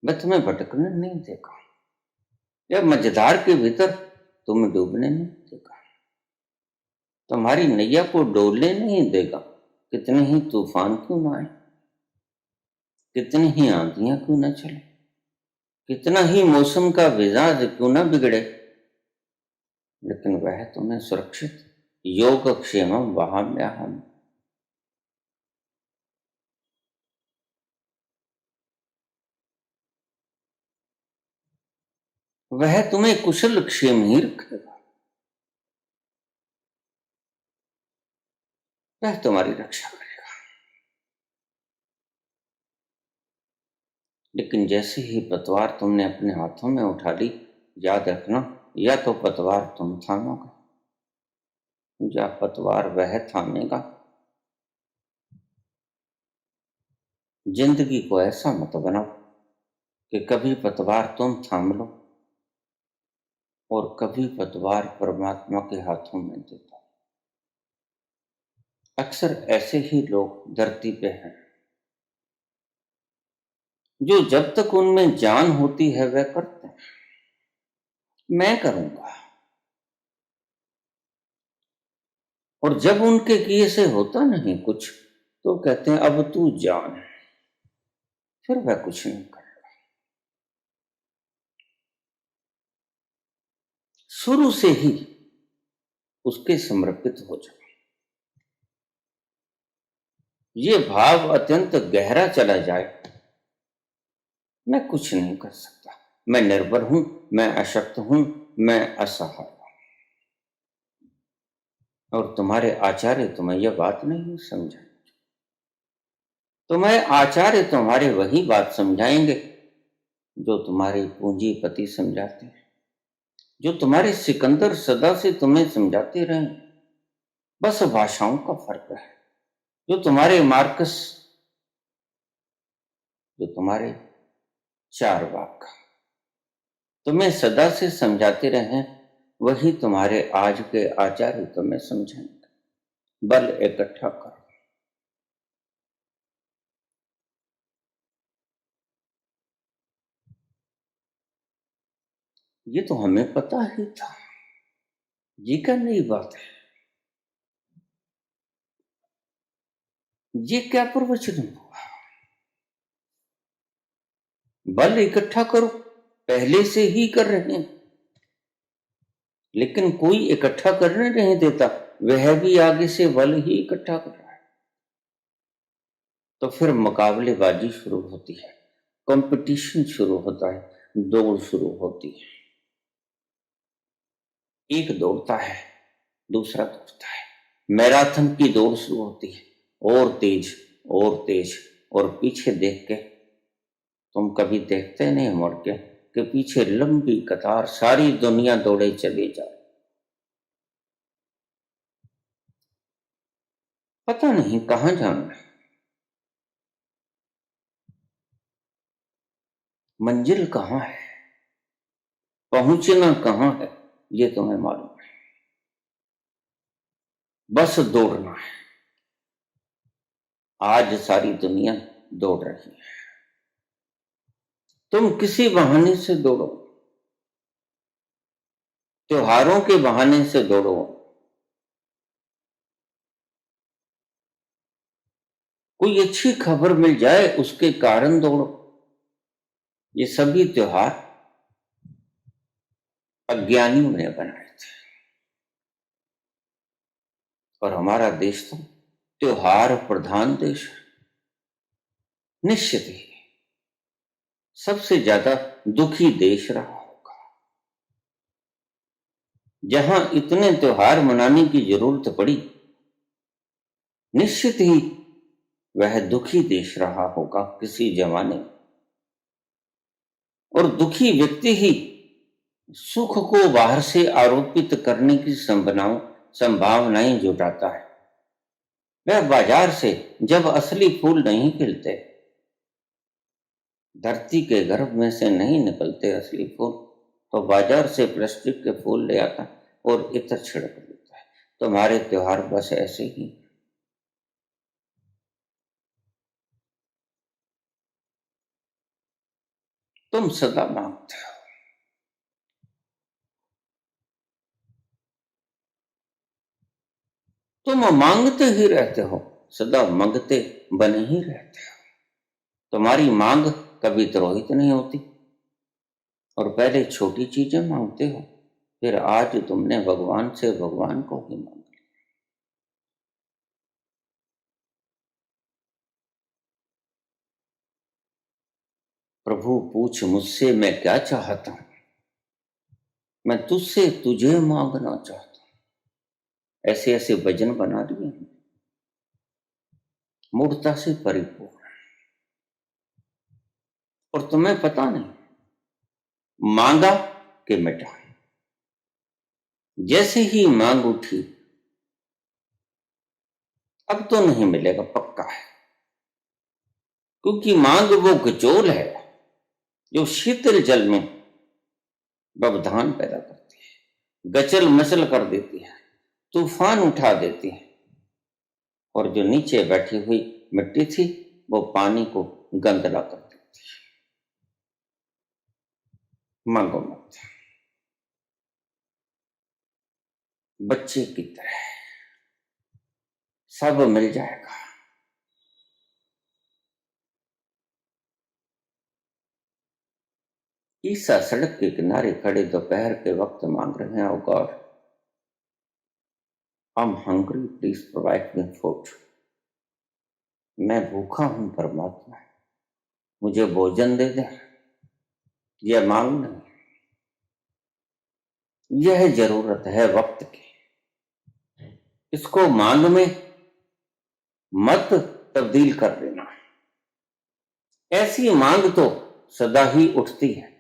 वह तुम्हें भटकने नहीं देगा, या मझधार के भीतर तुम्हें डूबने नहीं देगा। तुम्हारी नैया को डोलने नहीं देगा, कितने ही तूफान क्यों ना आए, कितनी ही आंधियां क्यों ना चले, कितना ही मौसम का मिजाज क्यों ना बिगड़े, लेकिन वह तुम्हें सुरक्षित योगक्षेमम वहाम्यहम्, वह तुम्हें कुशल क्षेम ही रखेगा। वह तुम्हारी रक्षा करेगा। लेकिन जैसे ही पतवार तुमने अपने हाथों में उठा ली, याद रखना, या तो पतवार तुम थामोगे या पतवार वह थामेगा। जिंदगी को ऐसा मत बनाओ कि कभी पतवार तुम थाम लो और कभी पतवार परमात्मा के हाथों में दे दो। अक्सर ऐसे ही लोग धरती पे हैं जो जब तक उनमें जान होती है वह करते हैं, मैं करूंगा, और जब उनके किए से होता नहीं कुछ तो कहते हैं अब तू जान, फिर वह कुछ नहीं करे। शुरू से ही उसके समर्पित हो जाओ। ये भाव अत्यंत गहरा चला जाए, मैं कुछ नहीं कर सकता, मैं निर्भर हूं, मैं अशक्त हूं, मैं असहाय हूं। और तुम्हारे आचार्य तुम्हें यह बात नहीं समझाएंगे। तुम्हें आचार्य तुम्हारे वही बात समझाएंगे जो तुम्हारे पूंजीपति समझाते हैं, जो तुम्हारे सिकंदर सदा से तुम्हें समझाते रहे। बस भाषाओं का फर्क है। जो तुम्हारे मार्कस, जो तुम्हारे चार्वाक तुम्हें सदा से समझाते रहे, वही तुम्हारे आज के आचार्य तुम्हें समझाएंगे। बल इकट्ठा करो। ये तो हमें पता ही था, ये क्या नई बात है, ये क्या प्रवचन हुआ। बल इकट्ठा करो, पहले से ही कर रहे हैं, लेकिन कोई इकट्ठा करने नहीं देता, वह भी आगे से बल ही इकट्ठा कर रहा है। तो फिर मुकाबलेबाजी शुरू होती है, कंपटीशन शुरू होता है, दौड़ शुरू होती है। एक दौड़ता है, दूसरा दौड़ता है, मैराथन की दौड़ शुरू होती है, और तेज और तेज, और पीछे देख के तुम कभी देखते नहीं मुड़ के कि पीछे लंबी कतार, सारी दुनिया दौड़े चले जाए। पता नहीं कहां जाना है, मंजिल कहां है, पहुंचना कहां है, ये तुम्हें मालूम है। बस दौड़ना है। आज सारी दुनिया दौड़ रही है, तुम किसी बहाने से दौड़ो, त्योहारों के बहाने से दौड़ो, कोई अच्छी खबर मिल जाए उसके कारण दौड़ो। ये सभी त्योहार अज्ञानियों ने बनाए थे, और हमारा देश तो त्योहार प्रधान देश है। निश्चित ही सबसे ज्यादा दुखी देश रहा होगा। जहां इतने त्योहार मनाने की जरूरत पड़ी, निश्चित ही वह दुखी देश रहा होगा किसी जमाने में। और दुखी व्यक्ति ही सुख को बाहर से आरोपित करने की संभावनाएं जुटाता है। वह बाजार से जब असली फूल नहीं खिलते, धरती के गर्भ में से नहीं निकलते असली फूल, तो बाजार से प्लास्टिक के फूल ले आता और इत्र छिड़क देता है। तुम्हारे त्योहार बस ऐसे ही। तुम सदा मांगते हो, तुम मांगते ही रहते हो, सदा मांगते बने ही रहते हो। तुम्हारी मांग कभी द्रोहित नहीं होती। और पहले छोटी चीजें मांगते हो, फिर आज तुमने भगवान से भगवान को ही मांगा। प्रभु पूछ मुझसे मैं क्या चाहता हूं, मैं तुझसे तुझे मांगना चाहता हूं। ऐसे ऐसे भजन बना दिए, मूर्ता से परिपूर्ण। और तुम्हें पता नहीं, मांगा कि मिटा। जैसे ही मांग उठी, अब तो नहीं मिलेगा पक्का है। क्योंकि मांग वो गचोल है जो शीतल जल में व्यवधान पैदा करती है, गचल मचल कर देती है, तूफान उठा देती है। और जो नीचे बैठी हुई मिट्टी थी, वो पानी को गंदला कर देती है। मांगो मत, बच्चे की तरह सब मिल जाएगा। ईसा सड़क के किनारे खड़े दोपहर के वक्त मांग रहे हैं, O God, I am hungry, please provide me food. मैं भूखा हूं परमात्मा, मुझे भोजन दे दे। यह मांग नहीं, यह जरूरत है वक्त की। इसको मांग में मत तब्दील कर देना। ऐसी मांग तो सदा ही उठती है,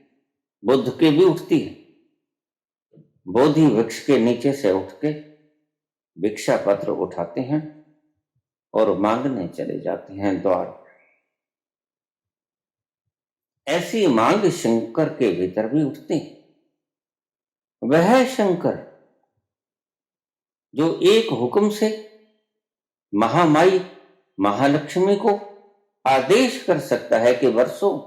बुद्ध की भी उठती है। बोधि वृक्ष के नीचे से उठ के भिक्षा पत्र उठाते हैं और मांगने चले जाते हैं द्वार पर। ऐसी मांग शंकर के भीतर भी उठती है। वह शंकर जो एक हुक्म से महामाई महालक्ष्मी को आदेश कर सकता है कि वर्षों,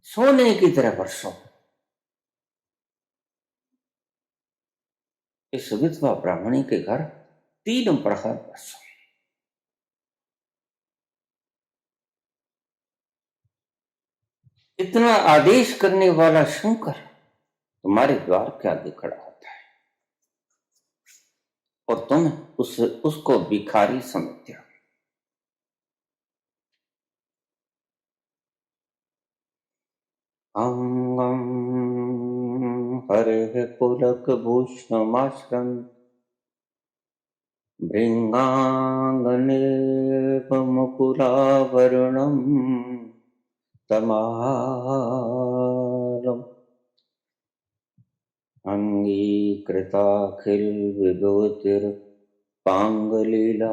सोने की तरह वर्षों, इस विधवा ब्राह्मणी के घर 3 प्रहर वर्षों। इतना आदेश करने वाला शंकर तुम्हारे द्वार के आगे खड़ा होता है, और तुम उसको भिखारी समझते हो। अंगम हरे पुलक भूषणमाश्रम भृंगांगनेव मुकुलावरणम तमालम अंगीकृताखिल विभूतिर पांगलीला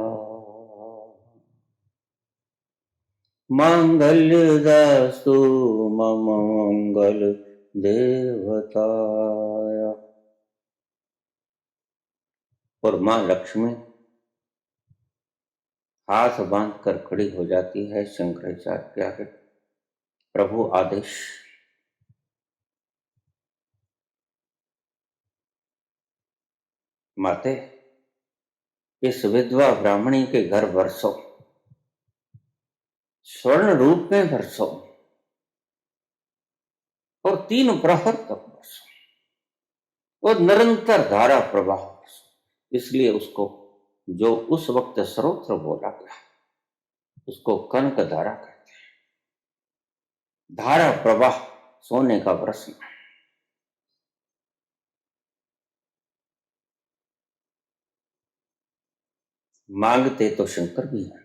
मांगल्यदास्तु मम मंगल देवताय। और मां लक्ष्मी हाथ बांध कर खड़ी हो जाती है शंकराचार्य के आगे। प्रभु आदेश। माते इस विधवा ब्राह्मणी के घर बरसो, स्वर्ण रूप में बरसो और 3 प्रहर तक बरसो और निरंतर धारा प्रवाह बरसो। इसलिए उसको जो उस वक्त स्रोत्र बोला गया उसको कनक धारा कहते हैं। धारा प्रवाह, सोने का बरसना। मांगते तो शंकर भी हैं,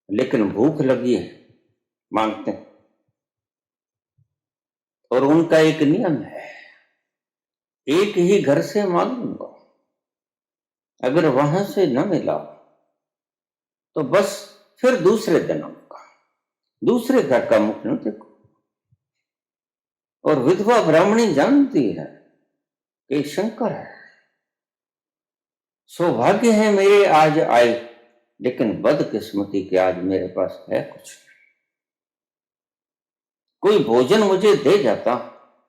लेकिन भूख लगी है मांगते हैं। और उनका एक नियम है, एक ही घर से मांगूंगा, अगर वहां से न मिला तो बस फिर दूसरे दिन आऊंगा, दूसरे घर का मुख न देखो। और विधवा ब्राह्मणी जानती है कि शंकर है, सौभाग्य है मेरे आज आए, लेकिन बदकिस्मती के आज मेरे पास है कुछ। कोई भोजन मुझे दे जाता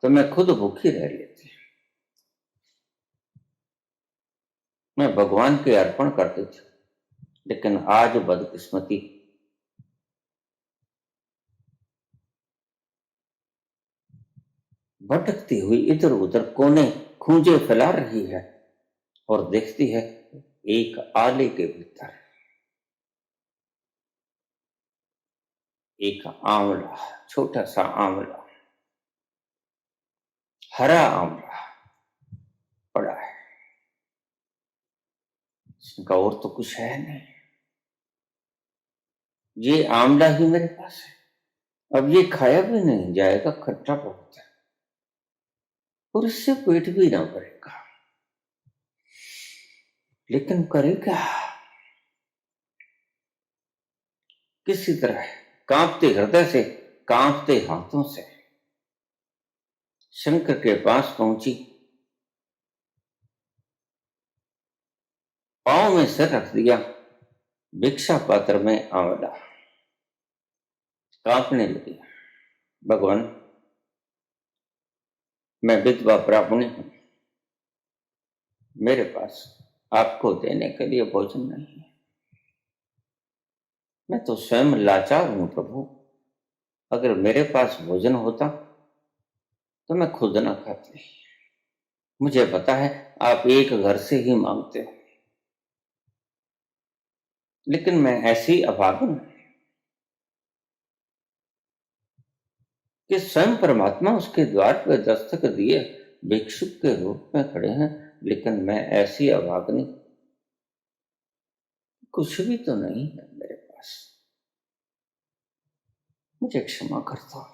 तो मैं खुद भूखी रह लेती, मैं भगवान के अर्पण करती थी, लेकिन आज बदकिस्मती भटकती हुई इधर उधर कोने खूंजे फैला रही है और देखती है एक आले के भीतर एक आंवला, छोटा सा आंवला, हरा आंवला पड़ा है। इसका और तो कुछ है नहीं, ये आंवला ही मेरे पास है, अब ये खाया भी नहीं जाएगा, खट्टा बहुत है और इससे पेट भी ना भरेगा, लेकिन करेगा किसी तरह। कांपते हृदय से, कांपते हाथों से शंकर के पास पहुंची, पांव में सिर रख दिया, भिक्षा पात्र में आंवला, कांपने लगी। भगवान, मैं विधवा ब्राह्मणी हूं, मेरे पास आपको देने के लिए भोजन नहीं है, मैं तो स्वयं लाचार हूं प्रभु, अगर मेरे पास भोजन होता तो मैं खुद ना खाती। मुझे पता है आप एक घर से ही मांगते हो, लेकिन मैं ऐसी अभागन कि स्वयं परमात्मा उसके द्वार पर दस्तक दिए भिक्षुक के रूप में खड़े हैं, लेकिन मैं ऐसी अभागनी, कुछ भी तो नहीं है मेरे पास, मुझे क्षमा करता।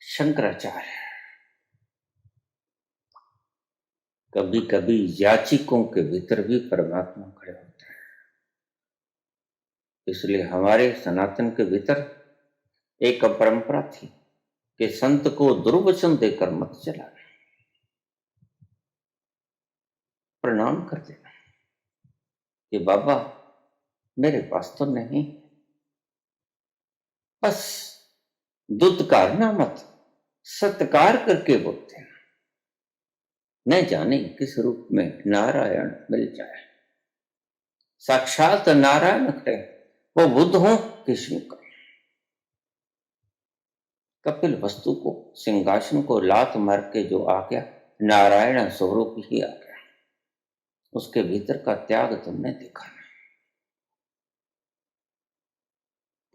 शंकराचार्य कभी कभी याचिकों के भीतर भी परमात्मा खड़े होते हैं। इसलिए हमारे सनातन के भीतर एक परंपरा थी कि संत को दुर्वचन देकर मत चलाना, प्रणाम कर देना कि बाबा मेरे पास तो नहीं, बस दुत्कारना मत, सत्कार करके बोलते हैं, न जाने किस रूप में नारायण मिल जाए, साक्षात नारायण खड़े, वो बुद्ध हो कि शंकर। कपिल वस्तु को, सिंहासन को लात मार के जो आ गया, नारायण स्वरूप ही आ गया, उसके भीतर का त्याग तुमने देखा नहीं।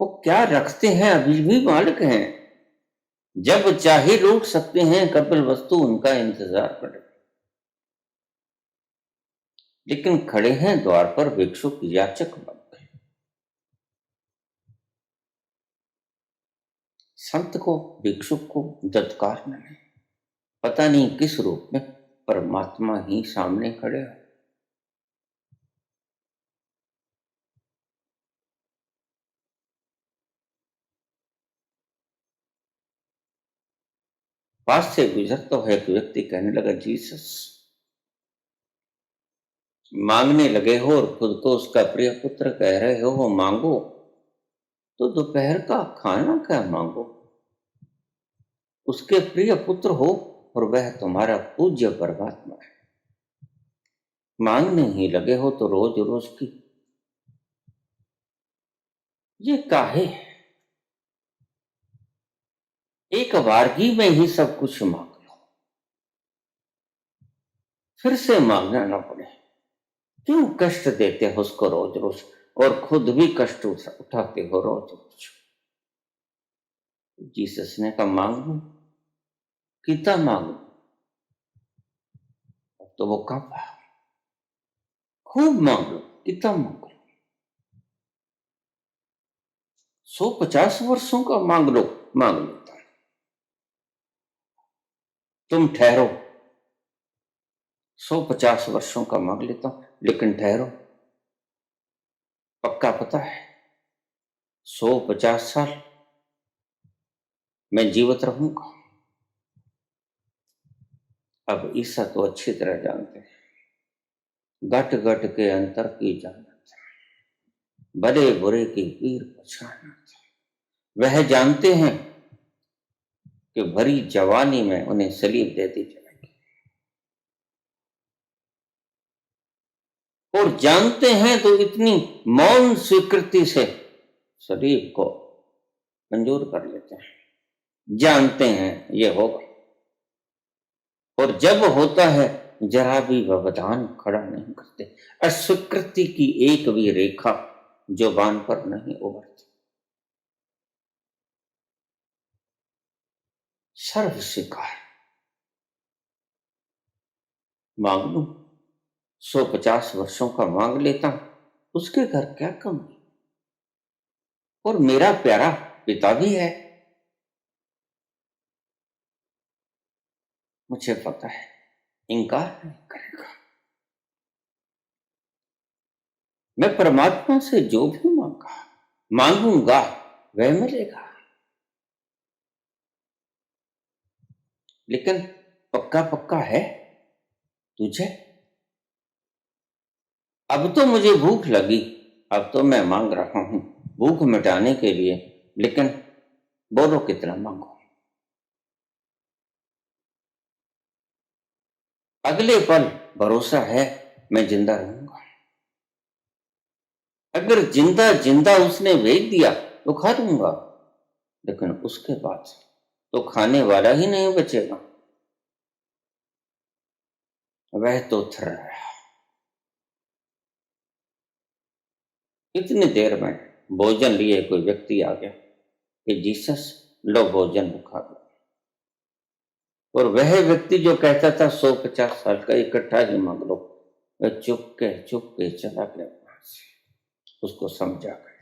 वो क्या रखते हैं, अभी भी मालिक हैं, जब चाहे रोक सकते हैं, कपिल वस्तु उनका इंतजार करे, लेकिन खड़े हैं द्वार पर भिक्षुक याचक बन गए। संत को, भिक्षुक को दत्कारना नहीं, पता नहीं किस रूप में परमात्मा ही सामने खड़े हो। पास से गुजरता हुआ एक व्यक्ति कहने लगा, जीसस, मांगने लगे हो और खुद को उसका प्रिय पुत्र कह रहे हो मांगो, तो दोपहर का खाना क्या मांगो। उसके प्रिय पुत्र हो और वह तुम्हारा पूज्य परमात्मा है। मांगने ही लगे हो तो रोज रोज की ये काहे? एक बारगी में ही सब कुछ मांग लो, फिर से मांगना ना पड़े। क्यों कष्ट देते हो उसको रोज रोज, और खुद भी कष्ट उठाते हो रोज रोज। जीसस ने कहा मांग लो, कितना मांग लो। तो वो कहा खूब मांग लो, कितना मांग लो, 150 वर्षों का मांग लो, मांग लेता है। तुम ठहरो, 150 वर्षों का मांग लेता हूं, लेकिन ठहरो, पक्का पता है 150 साल मैं जीवित रहूंगा। अब ईसा तो अच्छी तरह जानते हैं, घट घट के अंतर की जानत, बड़े बुरे की पीर पहचानत। वह जानते हैं कि भरी जवानी में उन्हें सलीब दे दी जाएगी, और जानते हैं तो इतनी मौन स्वीकृति से सलीब को मंजूर कर लेते हैं। जानते हैं ये होगा, और जब होता है जरा भी व्यवधान खड़ा नहीं करते। अस्वीकृति की एक भी रेखा जुबान पर नहीं उभरती। सर्व स्वीकार मांग लू, 150 वर्षों का मांग लेता हूं, उसके घर क्या कमी, और मेरा प्यारा पिता भी है, मुझे पता है इनकार नहीं करेगा। मैं परमात्मा से जो भी मांगूंगा वह मिलेगा, लेकिन पक्का पक्का है तुझे। अब तो मुझे भूख लगी, अब तो मैं मांग रहा हूं भूख मिटाने के लिए, लेकिन बोलो कितना मांगो। अगले पल भरोसा है मैं जिंदा रहूंगा। अगर जिंदा जिंदा उसने भेज दिया तो खा लूंगा, लेकिन उसके बाद तो खाने वाला ही नहीं बचेगा। वह तो थर रहा। इतनी देर में भोजन लिए कोई व्यक्ति आ गया कि जीसस लो भोजन खा दो। और वह व्यक्ति जो कहता था 150 साल का इकट्ठा ही मांग लो, वह चुप के चला गया वहां से। उसको समझा गया,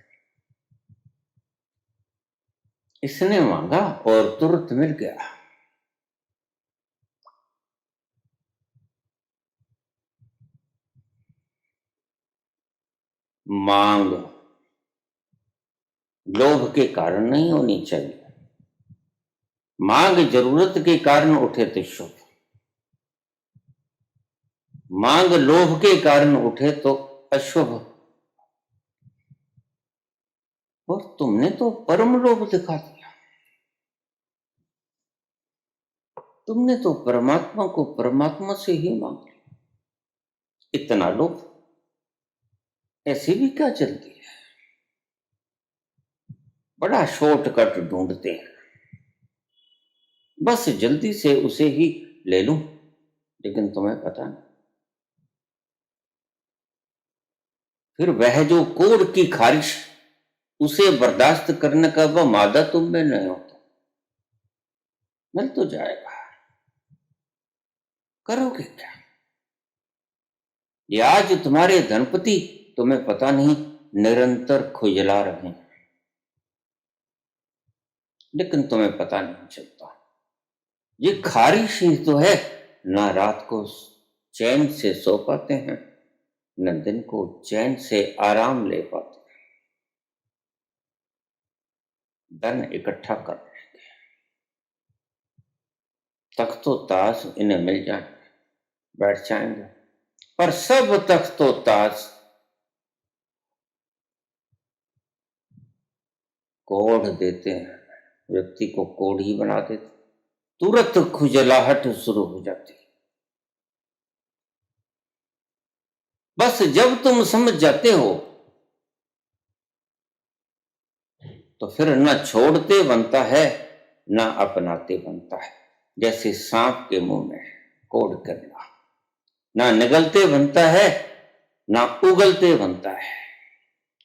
इसने मांगा और तुरंत मिल गया। मांग लोभ के कारण नहीं होनी चाहिए। मांग जरूरत के कारण उठे तो शुभ, मांग लोभ के कारण उठे तो अशुभ। और तुमने तो परम लोभ दिखा दिया, तुमने तो परमात्मा को परमात्मा से ही मांग लिया। इतना लोभ, ऐसी भी क्या जल्दी है? बड़ा शॉर्टकट ढूंढते हैं, बस जल्दी से उसे ही ले लूं। लेकिन तुम्हें पता नहीं, फिर वह जो कोढ़ की खारिश, उसे बर्दाश्त करने का वह मादा तुम में नहीं होता। मिल तो जाएगा, करोगे क्या? ये आज तुम्हारे धनपति तुम्हें पता नहीं निरंतर खुजला रहे हैं, लेकिन तुम्हें पता नहीं चलता। ये खारिश ही तो है, ना रात को चैन से सो पाते हैं, न दिन को चैन से आराम ले पाते हैं। धन इकट्ठा कर रहे हैं, तख्तो ताज इन्हें मिल जाए बैठ जाएंगे, पर सब तख्तो ताज कोढ़ देते हैं, व्यक्ति को कोढ़ ही बना देते। तुरंत खुजलाहट शुरू हो जाती। बस जब तुम समझ जाते हो तो फिर न छोड़ते बनता है न अपनाते बनता है। जैसे सांप के मुंह में कोड़ करना, ना निगलते बनता है ना उगलते बनता है।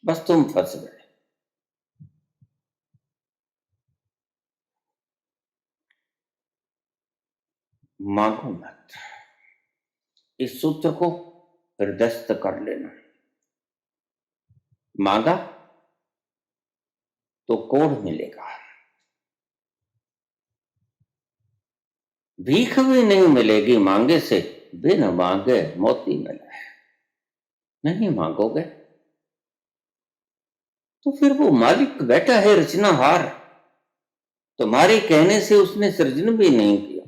बस तुम फंस गए। मांगो मत, इस सूत्र को हृदयस्थ कर लेना। मांगा तो कोढ़ मिलेगा, भीख भी नहीं मिलेगी मांगे से, बिन मांगे मोती मिले। नहीं मांगोगे तो फिर वो मालिक बैठा है रचनाहार, तुम्हारे कहने से उसने सृजन भी नहीं किया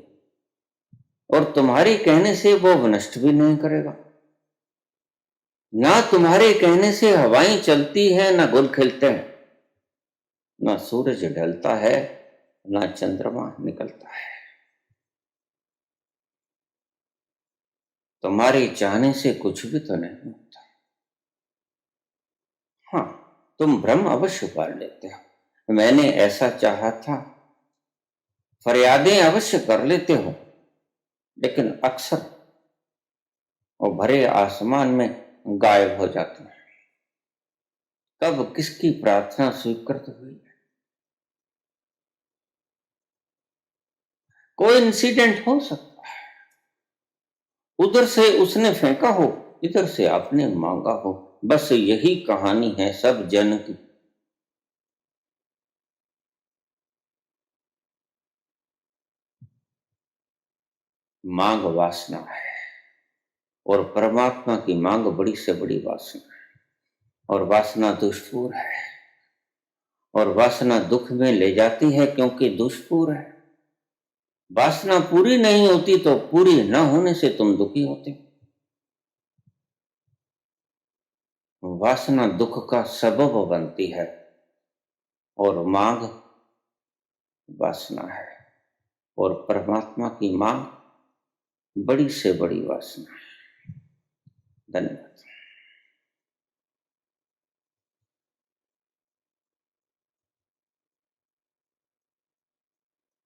और तुम्हारे कहने से वो नष्ट भी नहीं करेगा। ना तुम्हारे कहने से हवाएं चलती हैं, ना गुल खिलते हैं, ना सूरज ढलता है, ना चंद्रमा निकलता है। तुम्हारे चाहने से कुछ भी तो नहीं होता। हाँ, तुम भ्रम अवश्य पार लेते हो, मैंने ऐसा चाहा था, फरियादें अवश्य कर लेते हो, लेकिन अक्सर वो भरे आसमान में गायब हो जाते हैं। कब किसकी प्रार्थना स्वीकृत हुई? कोई इंसिडेंट हो सकता है, उधर से उसने फेंका हो, इधर से आपने मांगा हो। बस यही कहानी है सब जन की। मांग वासना है और परमात्मा की मांग बड़ी से बड़ी वासना है, और वासना दुष्पूर है, और वासना दुख में ले जाती है क्योंकि दुष्पूर है। वासना पूरी नहीं होती तो पूरी न होने से तुम दुखी होते। वासना दुख का सबब बनती है और मांग वासना है, और परमात्मा की मांग बड़ी से बड़ी वासना है। धन्यवाद।